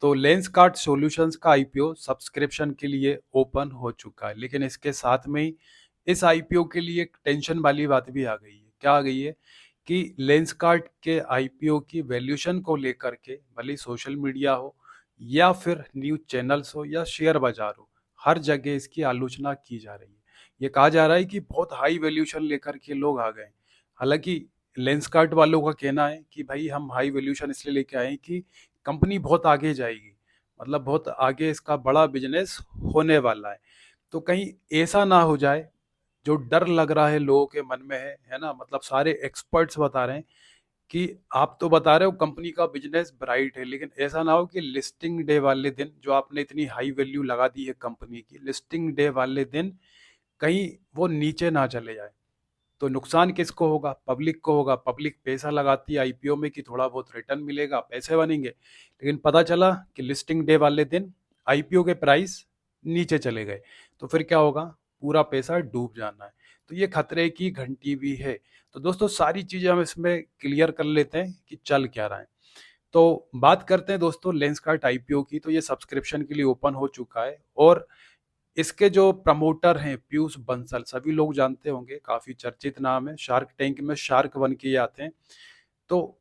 तो Lenskart solutions का IPO subscription के लिए ओपन हो चुका है, लेकिन इसके साथ में ही इस आईपीओ के लिए एक टेंशन वाली बात भी आ गई है। क्या आ गई है कि लेंसकार्ट के आईपीओ की वैल्यूएशन को लेकर के भले ही सोशल मीडिया हो या फिर न्यूज़ चैनल्स हो या शेयर बाजार हो, हर जगह इसकी आलोचना की जा रही है। ये कहा जा रहा है कि बहुत हाई वैल्यूएशन लेकर के लोग आ गए। हालाँकि लेंसकार्ट वालों का कहना है कि भाई हम हाई वैल्यूएशन इसलिए लेके आए हैं कि कंपनी बहुत आगे जाएगी, मतलब बहुत आगे इसका बड़ा बिजनेस होने वाला है। तो कहीं ऐसा ना हो जाए, जो डर लग रहा है लोगों के मन में है ना? मतलब सारे एक्सपर्ट्स बता रहे हैं कि आप तो बता रहे हो कंपनी का बिजनेस ब्राइट है, लेकिन ऐसा ना हो कि लिस्टिंग डे वाले दिन जो आपने इतनी हाई वैल्यू लगा दी है कंपनी की, लिस्टिंग डे वाले दिन कहीं वो नीचे ना चले जाए। तो नुकसान किसको होगा? पब्लिक को होगा। पब्लिक पैसा लगाती है आईपीओ में कि थोड़ा बहुत रिटर्न मिलेगा, पैसे बनेंगे। लेकिन पता चला कि लिस्टिंग डे वाले दिन आईपीओ के प्राइस नीचे चले गए, तो फिर क्या होगा? पूरा पैसा डूब जाना है। तो ये खतरे की घंटी भी है। तो दोस्तों सारी चीज़ें हम इसमें क्लियर कर लेते हैं कि चल क्या रहा है। तो बात करते हैं दोस्तों लेंसकार्ट आईपीओ की। तो ये सब्सक्रिप्शन के लिए ओपन हो चुका है और इसके जो प्रमोटर हैं पीयूष बंसल, सभी लोग जानते होंगे, काफ़ी चर्चित नाम है। शार्क टैंक में शार्क बन के ये आते हैं। तो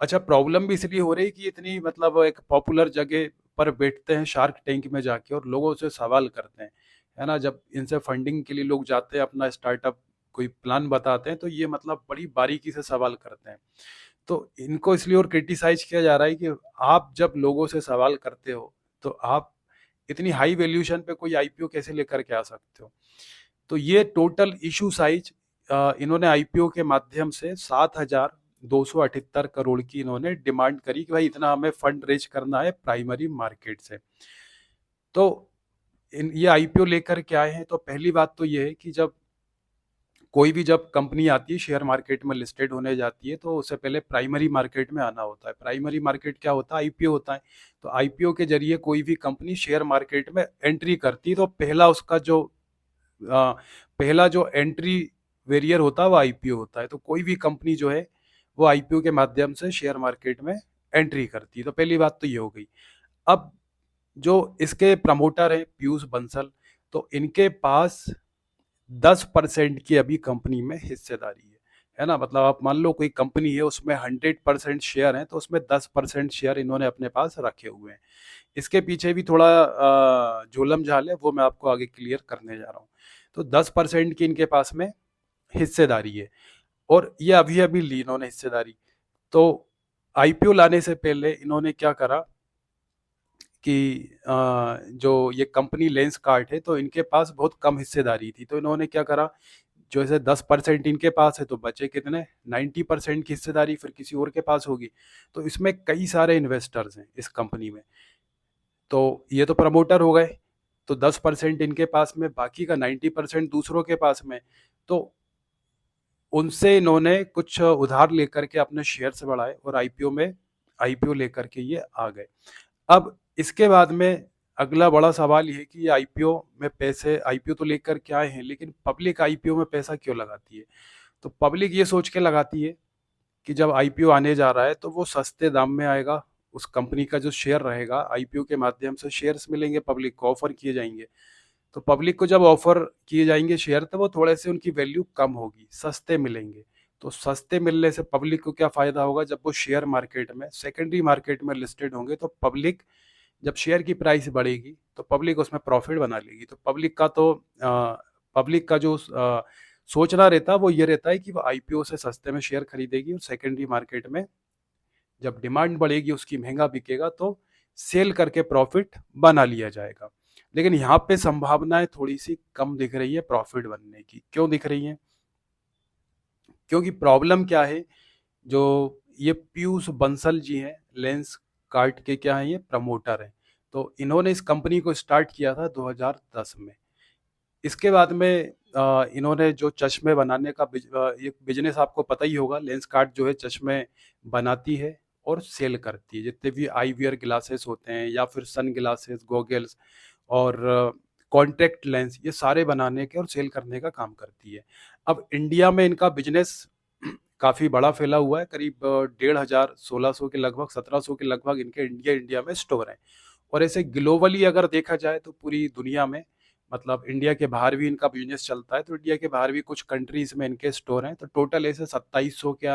अच्छा, प्रॉब्लम भी इसलिए हो रही है कि इतनी मतलब एक पॉपुलर जगह पर बैठते हैं शार्क टैंक में जाके और लोगों से सवाल करते हैं, है ना? जब इनसे फंडिंग के लिए लोग जाते हैं, अपना स्टार्टअप कोई प्लान बताते हैं, तो ये मतलब बड़ी बारीकी से सवाल करते हैं। तो इनको इसलिए और क्रिटिसाइज़ किया जा रहा है कि आप जब लोगों से सवाल करते हो, तो आप इतनी हाई वैल्यूएशन पे कोई आईपीओ कैसे लेकर के आ सकते हो? तो ये टोटल इश्यू साइज़ इन्होंने आईपीओ के माध्यम से 7,278 करोड़ की इन्होंने डिमांड करी कि भाई इतना हमें फंड रेज़ करना है प्राइमरी मार्केट से। तो इन ये आईपीओ लेकर के आए हैं, तो पहली बात तो ये है कि कोई भी जब कंपनी आती है शेयर मार्केट में लिस्टेड होने जाती है, तो उससे पहले प्राइमरी मार्केट में आना होता है। प्राइमरी मार्केट क्या होता है? आईपीओ होता है। तो आईपीओ के जरिए कोई भी कंपनी शेयर मार्केट में एंट्री करती है, तो पहला उसका जो अ, पहला जो एंट्री बैरियर होता है वो आईपीओ होता है। तो कोई भी कंपनी जो है वो आईपीओ के माध्यम से शेयर मार्केट में एंट्री करती है। तो पहली बात तो ये हो गई। अब जो इसके प्रमोटर हैं पीयूष बंसल, तो इनके पास 10% की अभी कंपनी में हिस्सेदारी है ना? मतलब आप मान लो कोई कंपनी है उसमें 100% शेयर हैं, तो उसमें 10% शेयर इन्होंने अपने पास रखे हुए हैं। इसके पीछे भी थोड़ा झोलम झाल है, वो मैं आपको आगे क्लियर करने जा रहा हूँ। तो 10% की इनके पास में हिस्सेदारी है और ये अभी-अभी ली इन्होंने हिस्सेदारी। तो आईपीओ लाने से पहले इन्होंने क्या करा कि जो ये कंपनी लेंसकार्ट है, तो इनके पास बहुत कम हिस्सेदारी थी। तो इन्होंने क्या करा, जो ऐसे 10% इनके पास है, तो बचे कितने? 90% की हिस्सेदारी फिर किसी और के पास होगी। तो इसमें कई सारे इन्वेस्टर्स हैं इस कंपनी में। तो ये तो प्रमोटर हो गए, तो 10% इनके पास में, बाकी का 90% दूसरों के पास में। तो उनसे इन्होंने कुछ उधार लेकर के अपने शेयर्स बढ़ाए और आईपीओ लेकर के ये आ गए। अब इसके बाद में अगला बड़ा सवाल ये है कि ये आईपीओ तो लेकर के आए हैं, लेकिन पब्लिक आईपीओ में पैसा क्यों लगाती है? तो पब्लिक ये सोच के लगाती है कि जब आईपीओ आने जा रहा है तो वो सस्ते दाम में आएगा। उस कंपनी का जो शेयर रहेगा, आईपीओ के माध्यम से शेयर्स मिलेंगे, पब्लिक को ऑफर किए जाएंगे। तो पब्लिक को जब ऑफर किए जाएंगे शेयर, तो वो थोड़े से उनकी वैल्यू कम होगी, सस्ते मिलेंगे। तो सस्ते मिलने से पब्लिक को क्या फायदा होगा? जब वो शेयर मार्केट में, सेकेंडरी मार्केट में लिस्टेड होंगे, तो पब्लिक जब शेयर की प्राइस बढ़ेगी तो पब्लिक उसमें प्रॉफिट बना लेगी। तो पब्लिक का जो सोचना रहता है वो ये रहता है कि वो आईपीओ से सस्ते में शेयर खरीदेगी और सेकेंडरी मार्केट में जब डिमांड बढ़ेगी, उसकी महंगा बिकेगा, तो सेल करके प्रॉफिट बना लिया जाएगा। लेकिन यहाँ पे संभावनाएं थोड़ी सी कम दिख रही है प्रॉफिट बनने की। क्यों दिख रही है? क्योंकि प्रॉब्लम क्या है, जो ये पीयूष बंसल जी हैं, लेंस कार्ट के क्या हैं, ये प्रमोटर हैं। तो इन्होंने इस कंपनी को स्टार्ट किया था 2010 में। इसके बाद में इन्होंने जो चश्मे बनाने का ये बिजनेस आपको पता ही होगा। लेंस कार्ट जो है चश्मे बनाती है और सेल करती है। जितने भी आई वियर ग्लासेस होते हैं या फिर सन ग्लासेस, गॉगल्स और कॉन्टैक्ट लेंस, ये सारे बनाने के और सेल करने का काम करती है। अब इंडिया में इनका बिजनेस काफ़ी बड़ा फैला हुआ है, करीब 1,500 1,600 के लगभग 1,700 के लगभग इनके इंडिया में स्टोर हैं। और ऐसे ग्लोबली अगर देखा जाए तो पूरी दुनिया में, मतलब इंडिया के बाहर भी इनका बिजनेस चलता है, तो इंडिया के बाहर भी कुछ कंट्रीज में इनके स्टोर हैं। तो टोटल ऐसे 2700 क्या,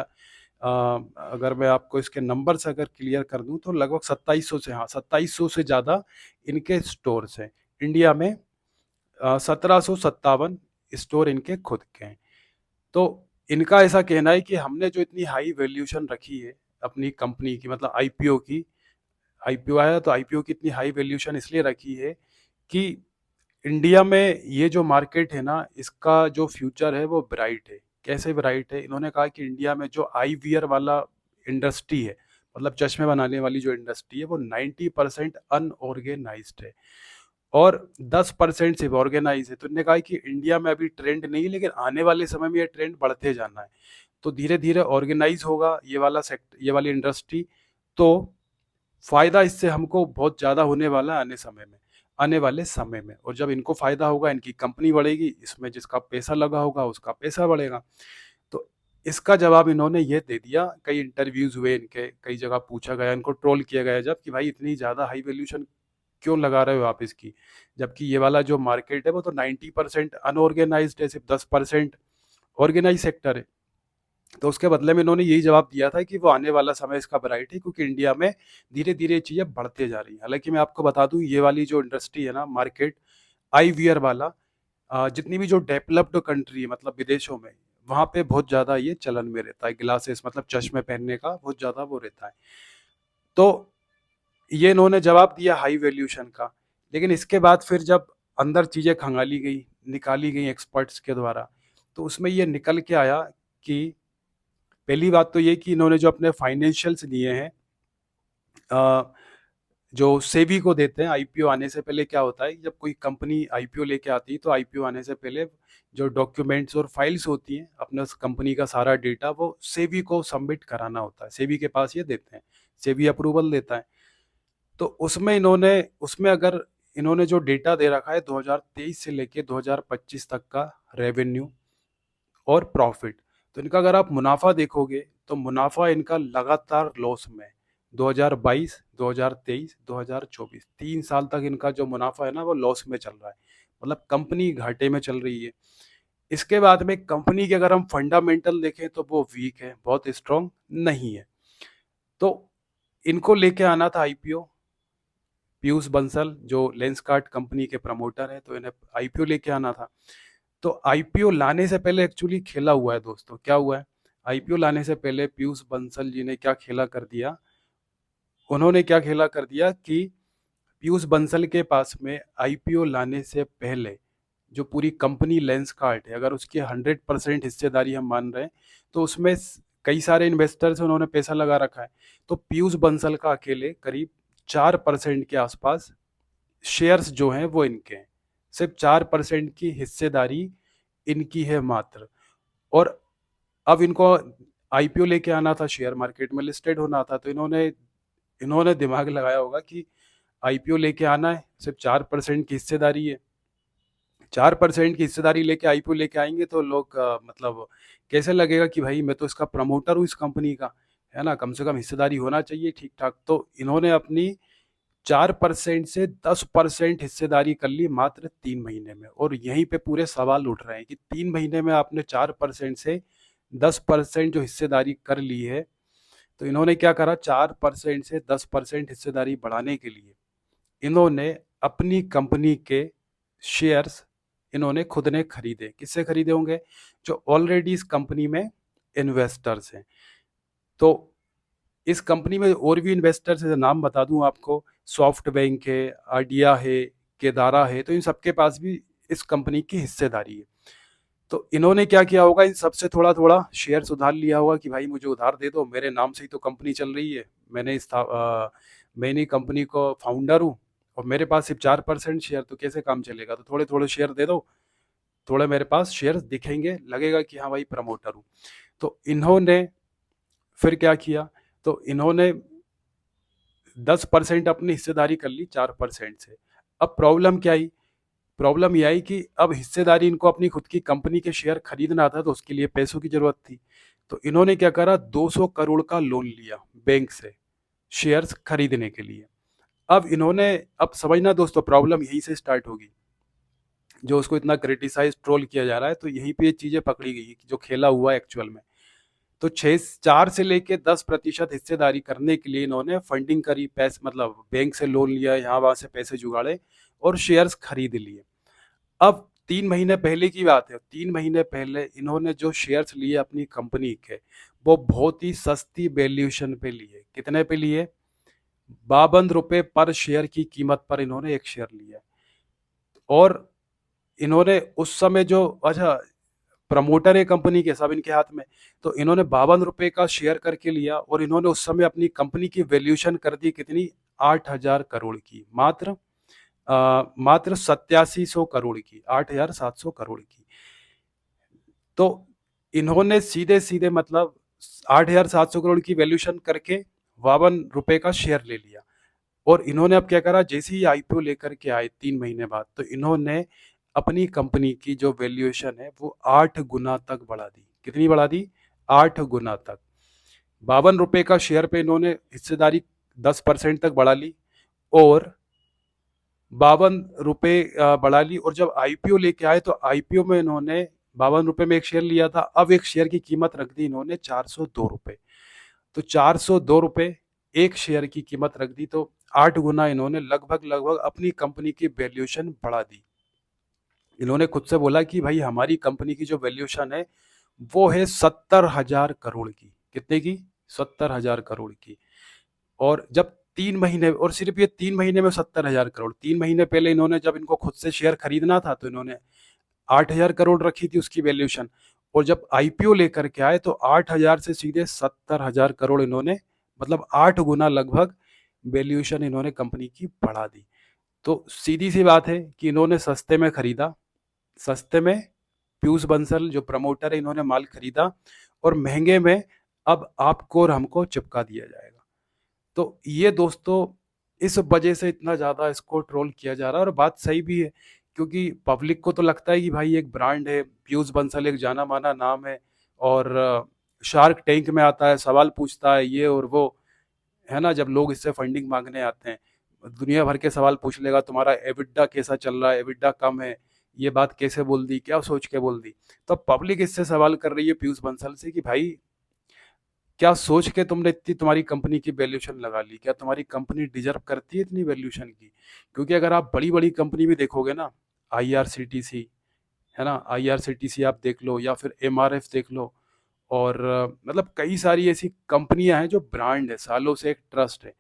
अगर मैं आपको इसके नंबर्स अगर क्लियर कर दूं तो लगभग 2700 से, हाँ 2700 से ज़्यादा इनके स्टोर्स हैं इंडिया में। 1757 स्टोर इनके खुद के हैं। तो इनका ऐसा कहना है कि हमने जो इतनी हाई वैल्यूएशन रखी है अपनी कंपनी की, मतलब आईपीओ की, आईपीओ आया तो आईपीओ की इतनी हाई वैल्यूएशन इसलिए रखी है कि इंडिया में ये जो मार्केट है ना, इसका जो फ्यूचर है वो ब्राइट है। कैसे ब्राइट है? इन्होंने कहा कि इंडिया में जो आई वियर वाला इंडस्ट्री है, मतलब चश्मे बनाने वाली जो इंडस्ट्री है, वो 90% अनऑर्गेनाइज्ड है और 10% सिर्फ ऑर्गेनाइज है। तो इन्होंने कहा कि इंडिया में अभी ट्रेंड नहीं है, लेकिन आने वाले समय में ये ट्रेंड बढ़ते जाना है। तो धीरे धीरे ऑर्गेनाइज होगा ये वाला सेक्टर, ये वाली इंडस्ट्री। तो फायदा इससे हमको बहुत ज़्यादा होने वाला है आने वाले समय में। और जब इनको फायदा होगा, इनकी कंपनी बढ़ेगी, इसमें जिसका पैसा लगा होगा उसका पैसा बढ़ेगा। तो इसका जवाब इन्होंने ये दे दिया। कई इंटरव्यूज हुए इनके, कई जगह पूछा गया, इनको ट्रोल किया गया जब कि भाई इतनी ज़्यादा हाई वैल्यूएशन क्यों लगा रहे हो आप इसकी, जबकि ये वाला जो मार्केट है वो तो 90% अनऑर्गेनाइज्ड है, सिर्फ 10% ऑर्गेनाइज सेक्टर है। तो उसके बदले में इन्होंने यही जवाब दिया था कि वो आने वाला समय इसका ब्राइट है, क्योंकि इंडिया में धीरे धीरे चीज़ें बढ़ते जा रही हैं। हालांकि मैं आपको बता दूं, ये वाली जो इंडस्ट्री है ना, मार्केट आई वियर वाला, जितनी भी जो डेवलप्ड कंट्री है, मतलब विदेशों में, वहाँ पे बहुत ज़्यादा ये चलन में रहता है। ग्लासेस मतलब चश्मे पहनने का बहुत ज़्यादा वो रहता है। तो ये इन्होंने जवाब दिया हाई वैल्यूएशन का। लेकिन इसके बाद फिर जब अंदर चीज़ें खंगाली गई, निकाली गई एक्सपर्ट्स के द्वारा, तो उसमें ये निकल के आया कि पहली बात तो ये कि इन्होंने जो अपने फाइनेंशियल्स दिए हैं, जो सेबी को देते हैं आईपीओ आने से पहले, क्या होता है जब कोई कंपनी आईपीओ लेके आती है तो आईपीओ आने से पहले जो डॉक्यूमेंट्स और फाइल्स होती हैं, अपना उस कंपनी का सारा डेटा वो सेबी को सबमिट कराना होता है। सेबी के पास ये देते हैं, सेबी अप्रूवल देता है। तो उसमें अगर इन्होंने जो डेटा दे रखा है 2023 से लेके 2025 तक का रेवेन्यू और प्रॉफिट, तो इनका अगर आप मुनाफा देखोगे तो मुनाफा इनका लगातार लॉस में है। 2022, 2023, 2024 3 साल तक इनका जो मुनाफा है ना वो लॉस में चल रहा है, मतलब कंपनी घाटे में चल रही है। इसके बाद में कंपनी के अगर हम फंडामेंटल देखें तो वो वीक है, बहुत स्ट्रॉन्ग नहीं है। तो इनको लेके आना था आईपीओ, पीयूष बंसल जो लेंसकार्ट कंपनी के प्रमोटर है, तो इन्हें आईपीओ लेके आना था। तो आईपीओ लाने से पहले एक्चुअली खेला हुआ है दोस्तों। क्या हुआ है? आईपीओ लाने से पहले पीयूष बंसल जी ने क्या खेला कर दिया, उन्होंने क्या खेला कर दिया कि पीयूष बंसल के पास में आईपीओ लाने से पहले जो पूरी कंपनी लेंसकार्ट है, अगर उसकी 100% हिस्सेदारी हम मान रहे हैं, तो उसमें कई सारे इन्वेस्टर्स उन्होंने पैसा लगा रखा है। तो पीयूष बंसल का अकेले करीब 4% के आसपास शेयर्स जो हैं वो इनके हैं। सिर्फ 4% की हिस्सेदारी इनकी है मात्र। और अब इनको आईपीओ लेके आना था, शेयर मार्केट में लिस्टेड होना था। तो इन्होंने दिमाग लगाया होगा कि आईपीओ लेके आना है, सिर्फ 4% की हिस्सेदारी है। 4% की हिस्सेदारी लेके आईपीओ लेके आएंगे तो लोग मतलब कैसे लगेगा कि भाई मैं तो इसका प्रमोटर हूँ इस कंपनी का, है ना, कम से कम हिस्सेदारी होना चाहिए ठीक ठाक। तो इन्होंने अपनी 4% से 10% हिस्सेदारी कर ली मात्र 3 महीने में। और यहीं पे पूरे सवाल उठ रहे हैं कि 3 महीने में आपने 4% से 10% जो हिस्सेदारी कर ली है, तो इन्होंने क्या करा, 4% से 10% हिस्सेदारी बढ़ाने के लिए इन्होंने अपनी कंपनी के शेयर्स इन्होंने खुद ने खरीदे। किससे खरीदे होंगे? जो ऑलरेडी इस कंपनी में इन्वेस्टर्स हैं। तो इस कंपनी में और भी इन्वेस्टर्स हैं, नाम बता दूं आपको, सॉफ्ट बैंक है, आइडिया है, केदारा है, तो इन सबके पास भी इस कंपनी की हिस्सेदारी है। तो इन्होंने क्या किया होगा, इन सबसे थोड़ा थोड़ा शेयर्स उधार लिया होगा कि भाई मुझे उधार दे दो, मेरे नाम से ही तो कंपनी चल रही है, मैंने कंपनी को फाउंडर हूँ और मेरे पास सिर्फ 4% शेयर, तो कैसे काम चलेगा, तो थोड़े थोड़े शेयर दे दो, थोड़े मेरे पास शेयर दिखेंगे, लगेगा कि हाँ भाई प्रमोटर हूँ। तो इन्होंने फिर क्या किया, तो इन्होंने 10% अपनी हिस्सेदारी कर ली 4% से। अब प्रॉब्लम क्या आई? प्रॉब्लम यह आई कि अब हिस्सेदारी इनको अपनी खुद की कंपनी के शेयर खरीदना था, तो उसके लिए पैसों की जरूरत थी। तो इन्होंने क्या करा, 200 करोड़ का लोन लिया बैंक से शेयर्स खरीदने के लिए। अब इन्होंने, अब समझना दोस्तों, प्रॉब्लम यहीं से स्टार्ट होगी। जो उसको इतना क्रिटिसाइज ट्रोल किया जा रहा है, तो यहीं पे ये चीज़ें पकड़ी गई कि जो खेला हुआ है एक्चुअल में। तो 4 से लेके 10% हिस्सेदारी करने के लिए इन्होंने फंडिंग करी, पैसे मतलब बैंक से लोन लिया, यहाँ वहाँ से पैसे जुगाड़े और शेयर्स खरीद लिए। अब 3 महीने पहले की बात है, 3 महीने पहले इन्होंने जो शेयर्स लिए अपनी कंपनी के, वो बहुत ही सस्ती वैल्यूएशन पे लिए। कितने पे लिए? 52 रुपए पर शेयर की कीमत पर इन्होंने एक शेयर लिया। और इन्होंने उस समय जो, अच्छा, प्रमोटर है कंपनी के, सब इनके हाथ में। तो इन्होंने 52 रुपए का शेयर करके लिया और इन्होंने उस समय अपनी कंपनी की वैल्यूएशन कर दी कितनी? 8,000 करोड़ की। मात्र 8700 करोड़ की, 8,700 करोड़ की। तो इन्होंने सीधे सीधे मतलब 8,700 करोड़ की वैल्यूएशन करके 52 रुपए का शेयर ले लिया। और इन्होंने अब क्या करा, जैसे ही आईपीओ लेकर के आए 3 महीने बाद, तो इन्होंने अपनी कंपनी की जो वैल्यूएशन है वो 8 गुना तक बढ़ा दी। कितनी बढ़ा दी? 8 गुना तक। 52 रुपए का शेयर पे इन्होंने हिस्सेदारी 10% तक बढ़ा ली और 52 रुपए बढ़ा ली। और जब आईपीओ लेके आए तो आईपीओ में इन्होंने 52 रुपए में एक शेयर लिया था, अब एक शेयर की कीमत रख दी इन्होंने 402 रुपए। तो 402 रुपए एक शेयर की कीमत रख दी। तो 8 गुना इन्होंने लगभग लगभग अपनी कंपनी की वैल्यूएशन बढ़ा दी। इन्होंने खुद से बोला कि भाई हमारी कंपनी की जो वैल्यूएशन है वो है 70,000 करोड़ की। कितने की? 70,000 करोड़ की। और जब 3 महीने, और सिर्फ ये 3 महीने में 70,000 करोड़, 3 महीने पहले इन्होंने जब इनको खुद से शेयर खरीदना था तो इन्होंने 8,000 करोड़ रखी थी उसकी वैल्यूएशन। और जब आईपीओ लेकर के आए तो 8,000 से सीधे 70,000 करोड़ इन्होंने, मतलब 8 गुना लगभग वैल्यूएशन इन्होंने कंपनी की बढ़ा दी। तो सीधी सी बात है कि इन्होंने सस्ते में खरीदा, सस्ते में पीयूष बंसल जो प्रमोटर है इन्होंने माल खरीदा और महंगे में अब आपको और हमको चिपका दिया जाएगा। तो ये दोस्तों, इस वजह से इतना ज़्यादा इसको ट्रोल किया जा रहा है। और बात सही भी है, क्योंकि पब्लिक को तो लगता है कि भाई एक ब्रांड है, पीयूष बंसल एक जाना माना नाम है और शार्क टैंक में आता है, सवाल पूछता है ये और वो, है ना। जब लोग इससे फंडिंग मांगने आते हैं, दुनिया भर के सवाल पूछ लेगा, तुम्हारा एबिडा कैसा चल रहा है, एबिडा कम है, ये बात कैसे बोल दी, क्या सोच के बोल दी। तो पब्लिक इससे सवाल कर रही है पीयूष बंसल से कि भाई क्या सोच के तुमने इतनी, तुम्हारी कंपनी की वैल्यूएशन लगा ली, क्या तुम्हारी कंपनी डिजर्व करती है इतनी वैल्यूएशन की? क्योंकि अगर आप बड़ी बड़ी कंपनी भी देखोगे ना, आईआरसीटीसी, है ना, आईआरसीटीसी आप देख लो या फिर एमआरएफ देख लो, और मतलब कई सारी ऐसी कंपनियां हैं जो ब्रांड है, सालों से एक ट्रस्ट है,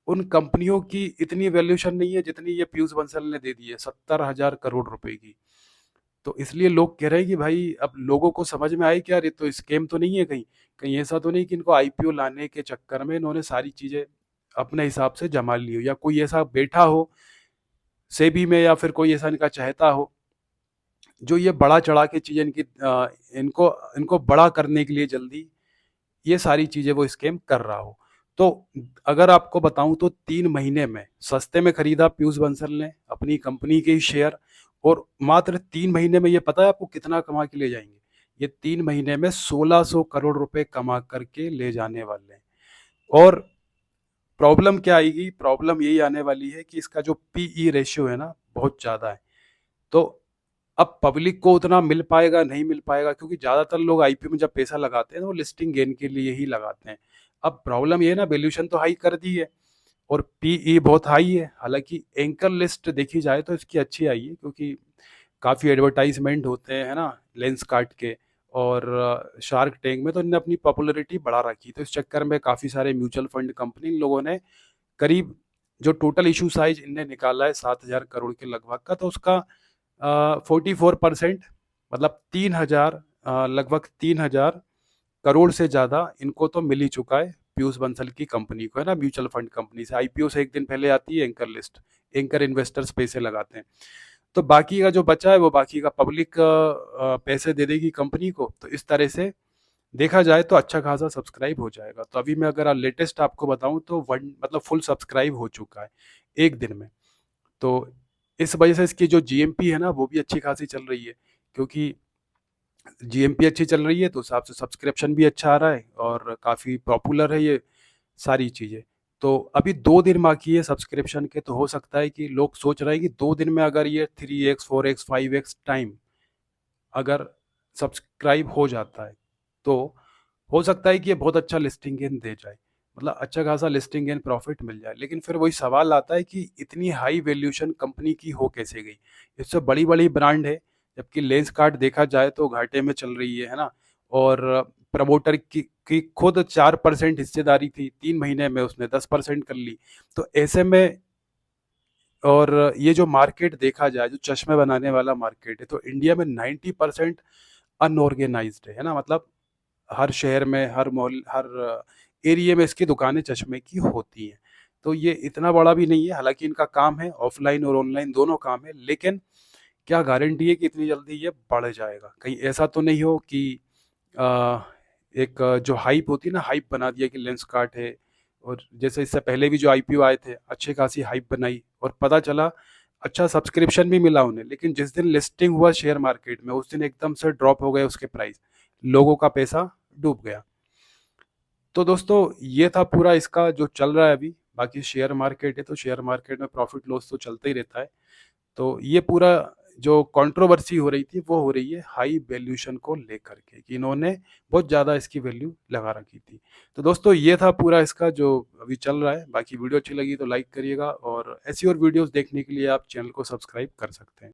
उन कंपनियों की इतनी वैल्यूएशन नहीं है जितनी ये पीयूष बंसल ने दे दी है, 70,000 करोड़ रुपए की। तो इसलिए लोग कह रहे हैं कि भाई अब लोगों को समझ में आए कि यार ये तो स्कैम तो नहीं है, कहीं कहीं ऐसा तो नहीं कि इनको आईपीओ लाने के चक्कर में इन्होंने सारी चीजें अपने हिसाब से जमा ली हो, या कोई ऐसा बैठा हो सेबी में, या फिर कोई ऐसा इनका चाहता हो जो ये बड़ा चढ़ा के चीजें इनकी इनको इनको बड़ा करने के लिए जल्दी ये सारी चीजें वो स्कैम कर रहा हो। तो अगर आपको बताऊं तो 3 महीने में सस्ते में खरीदा पीयूष बंसल ने अपनी कंपनी के शेयर, और मात्र 3 महीने में ये पता है आपको कितना कमा के ले जाएंगे? ये 3 महीने में 1600 करोड़ रुपए कमा करके ले जाने वाले हैं। और प्रॉब्लम क्या आएगी? प्रॉब्लम यही आने वाली है कि इसका जो पीई रेशियो है ना, बहुत ज़्यादा है। तो अब पब्लिक को उतना मिल पाएगा नहीं मिल पाएगा, क्योंकि ज़्यादातर लोग आईपीओ में जब पैसा लगाते हैं तो वो लिस्टिंग गेन के लिए ही लगाते हैं। अब प्रॉब्लम ये है ना, वैल्यूएशन तो हाई कर दी है और पीई बहुत हाई है। हालांकि एंकर लिस्ट देखी जाए तो इसकी अच्छी आई है, क्योंकि काफ़ी एडवर्टाइजमेंट होते हैं, है ना, लेंस कार्ट के। और शार्क टैंक में तो इनने अपनी पॉपुलैरिटी बढ़ा रखी, तो इस चक्कर में काफ़ी सारे म्यूचुअल फंड कंपनी इन लोगों ने करीब, जो टोटल इशू साइज इनने निकाला है 7,000 करोड़ के लगभग का, तो उसका 44%, मतलब 3,000, लगभग 3,000 करोड़ से ज़्यादा इनको तो मिल ही चुका है पीयूष बंसल की कंपनी को, है ना, म्यूचुअल फंड कंपनी से। आईपीओ से एक दिन पहले आती है एंकर लिस्ट, एंकर इन्वेस्टर्स पैसे लगाते हैं। तो बाकी का जो बचा है वो बाकी का पब्लिक पैसे दे देगी कंपनी को। तो इस तरह से देखा जाए तो अच्छा खासा सब्सक्राइब हो जाएगा। तो अभी मैं अगर लेटेस्ट आपको बताऊं तो वन, मतलब फुल सब्सक्राइब हो चुका है एक दिन में। तो इस वजह से इसकी जो जीएमपी है ना वो भी अच्छी खासी चल रही है, क्योंकि जीएमपी अच्छी चल रही है तो उस हिसाब से सब्सक्रिप्शन भी अच्छा आ रहा है और काफ़ी पॉपुलर है ये सारी चीज़ें। तो अभी 2 दिन बाकी है सब्सक्रिप्शन के, तो हो सकता है कि लोग सोच रहे हैं कि 2 दिन में अगर ये 3x, 4x, 5x टाइम अगर सब्सक्राइब हो जाता है, तो हो सकता है कि ये बहुत अच्छा लिस्टिंग गेन दे जाए। मतलब अच्छा खासा लिस्टिंग गेन प्रॉफ़िट मिल जाए। लेकिन फिर वही सवाल आता है कि इतनी हाई वैल्यूएशन कंपनी की हो कैसे गई? इससे बड़ी-बड़ी ब्रांड है, जबकि लेंसकार्ट देखा जाए तो घाटे में चल रही है ना? और प्रमोटर की खुद 4% हिस्सेदारी थी, 3 महीने में उसने 10% कर ली। तो ऐसे में और ये जो मार्केट देखा जाए, जो चश्मे बनाने वाला मार्केट है, तो इंडिया में 90% अनऑर्गेनाइज़्ड है ना? मतलब हर शहर में, हर मोहल हर एरिया में इसकी दुकानें चश्मे की होती हैं। तो ये इतना बड़ा भी नहीं है, हालाँकि इनका काम है, ऑफ़लाइन और ऑनलाइन दोनों काम है, लेकिन क्या गारंटी है कि इतनी जल्दी ये बढ़ जाएगा? कहीं ऐसा तो नहीं हो कि अ, एक जो हाइप होती है ना, हाइप बना दिया कि लेंसकार्ट है और जैसे इससे पहले भी जो आईपीओ आए थे, अच्छी खासी हाइप बनाई और पता चला अच्छा सब्सक्रिप्शन भी मिला उन्हें, लेकिन जिस दिन लिस्टिंग हुआ शेयर मार्केट में, उस दिन एकदम से ड्रॉप हो गए उसके प्राइस, लोगों का पैसा डूब गया। तो दोस्तों ये था पूरा इसका जो चल रहा है अभी। बाकी शेयर मार्केट है तो शेयर मार्केट में प्रॉफिट लॉस तो चलता ही रहता है। तो ये पूरा जो कंट्रोवर्सी हो रही थी वो हो रही है हाई वैल्यूएशन को लेकर के कि इन्होंने बहुत ज़्यादा इसकी वैल्यू लगा रखी थी। तो दोस्तों ये था पूरा इसका जो अभी चल रहा है। बाकी वीडियो अच्छी लगी तो लाइक करिएगा और ऐसी और वीडियोस देखने के लिए आप चैनल को सब्सक्राइब कर सकते हैं।